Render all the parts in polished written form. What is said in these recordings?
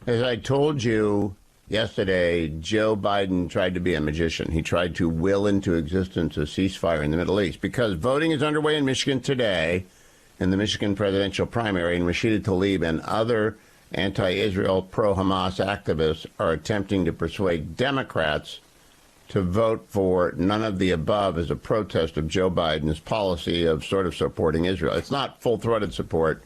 As I told you yesterday, Joe Biden tried to be a magician. He tried to will into existence a ceasefire in the Middle East because voting is underway in Michigan today in the Michigan presidential primary, and Rashida Tlaib and other anti-Israel, pro-Hamas activists are attempting to persuade Democrats to vote for none of the above as a protest of Joe Biden's policy of sort of supporting Israel. It's not full-throated support.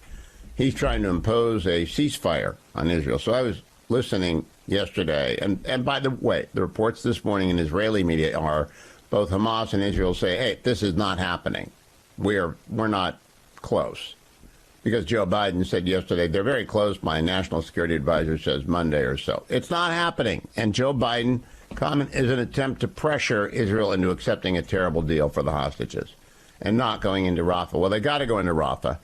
He's trying to impose a ceasefire on Israel. So I was listening yesterday, and by the way, the reports this morning in Israeli media are both Hamas and Israel say, hey, this is not happening. We're not close. Because Joe Biden said yesterday, they're very close, my national security advisor says Monday or so. It's not happening. And Joe Biden comment is an attempt to pressure Israel into accepting a terrible deal for the hostages and not going into Rafah. Well, they got to go into Rafah.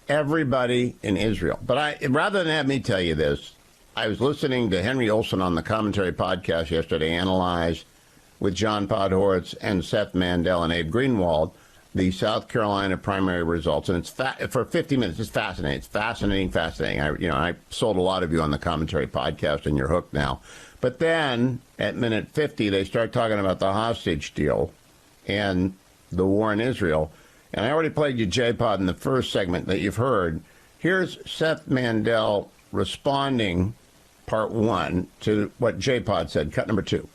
Everybody in Israel. But rather than have me tell you this, I was listening to Henry Olsen on the Commentary podcast yesterday, analyze with John Podhoretz and Seth Mandel and Abe Greenwald the South Carolina primary results, and it's for 50 minutes. It's fascinating. It's fascinating. I sold a lot of you on the Commentary podcast, and you're hooked now. But then at minute 50, they start talking about the hostage deal and the war in Israel. And I already played you J-Pod in the first segment that you've heard. Here's Seth Mandel responding, part one, to what J-Pod said, cut number two.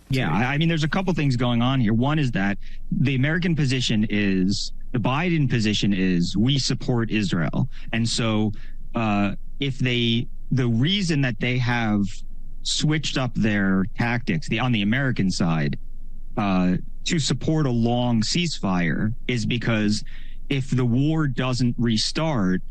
Yeah, I mean, there's a couple things going on here. One is that the American position is, the Biden position is, we support Israel. And so the reason that they have switched up their tactics on the American side to support a long ceasefire is because if the war doesn't restart,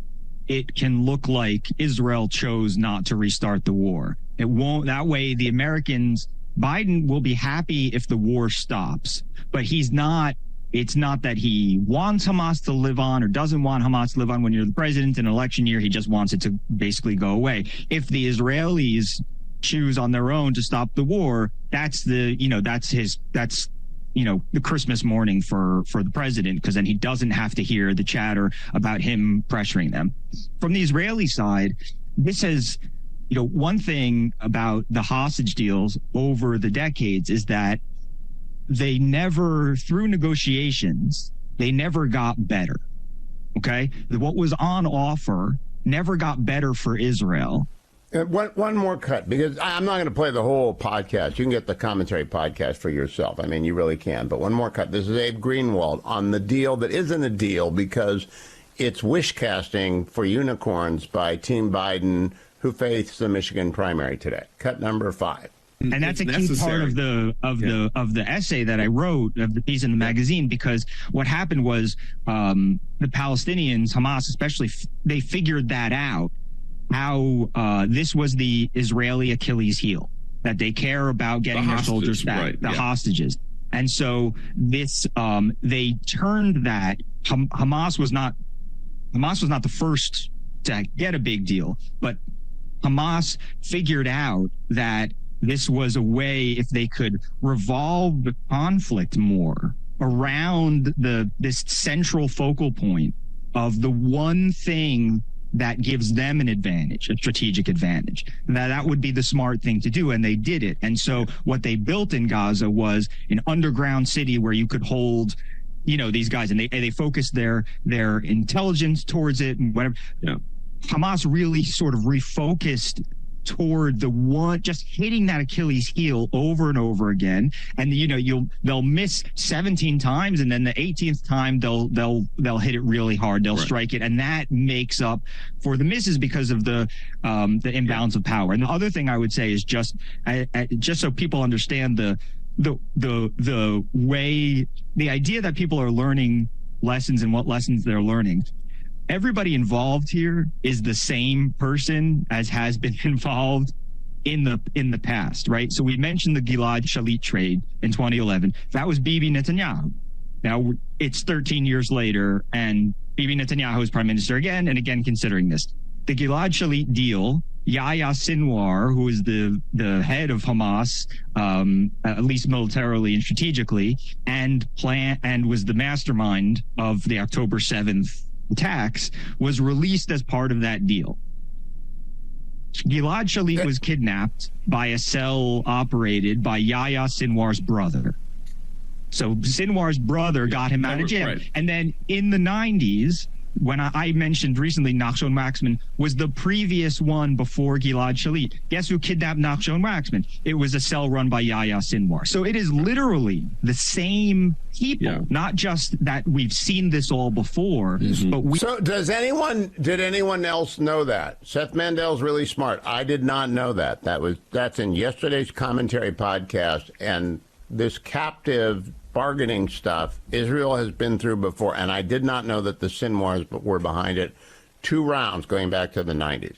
it can look like Israel chose not to restart the war. It won't. That way, the Americans, Biden will be happy if the war stops, but he's not. It's not that he wants Hamas to live on or doesn't want Hamas to live on. When you're the president in an election year, he just wants it to basically go away. If the Israelis choose on their own to stop the war, that's the Christmas morning for the president, because then he doesn't have to hear the chatter about him pressuring them. From the Israeli side, this has, one thing about the hostage deals over the decades is that they never, through negotiations, they never got better. Okay? What was on offer never got better for Israel. One more cut, because I'm not going to play the whole podcast. You can get the Commentary podcast for yourself. I mean, you really can. But one more cut. This is Abe Greenwald on the deal that isn't a deal because it's wish casting for unicorns by Team Biden, who faced the Michigan primary today. Cut number 5. And that's a key part of the essay that I wrote, of the piece in the magazine, because what happened was the Palestinians, Hamas especially, they figured that out. How this was the Israeli Achilles heel, that they care about getting their soldiers back, hostages. And so this, they turned that. Hamas was not the first to get a big deal, but Hamas figured out that this was a way, if they could revolve the conflict more around this central focal point of the one thing that gives them an advantage, a strategic advantage. That would be the smart thing to do, and they did it. And so what they built in Gaza was an underground city where you could hold, these guys, and they focused their intelligence towards it and whatever. Yeah. Hamas really sort of refocused toward the one, just hitting that Achilles heel over and over again. And they'll miss 17 times, and then the 18th time they'll hit it really hard. They'll strike it, and that makes up for the misses because of the imbalance of power. And the other thing I would say is just so people understand the way, the idea that people are learning lessons and what lessons they're learning. Everybody involved here is the same person as has been involved in the past, right? So we mentioned the Gilad Shalit trade in 2011. That was Bibi Netanyahu. Now it's 13 years later, and Bibi Netanyahu is prime minister again and again considering this. The Gilad Shalit deal, Yahya Sinwar, who is the head of Hamas, at least militarily and strategically, and was the mastermind of the October 7th attacks, was released as part of that deal. Gilad Shalit was kidnapped by a cell operated by Yahya Sinwar's brother. So Sinwar's brother got him out of jail. Right. And then in the 90s, when I mentioned recently Nachshon Waxman was the previous one before Gilad Shalit. Guess who kidnapped Nachshon Waxman? It was a cell run by Yahya Sinwar. So it is literally the same people, not just that we've seen this all before, but we... So did anyone else know that? Seth Mandel's really smart. I did not know that. That's in yesterday's commentary podcast, and this captive bargaining stuff Israel has been through before, and I did not know that the Sinwars were behind it. 2 rounds going back to the 90s.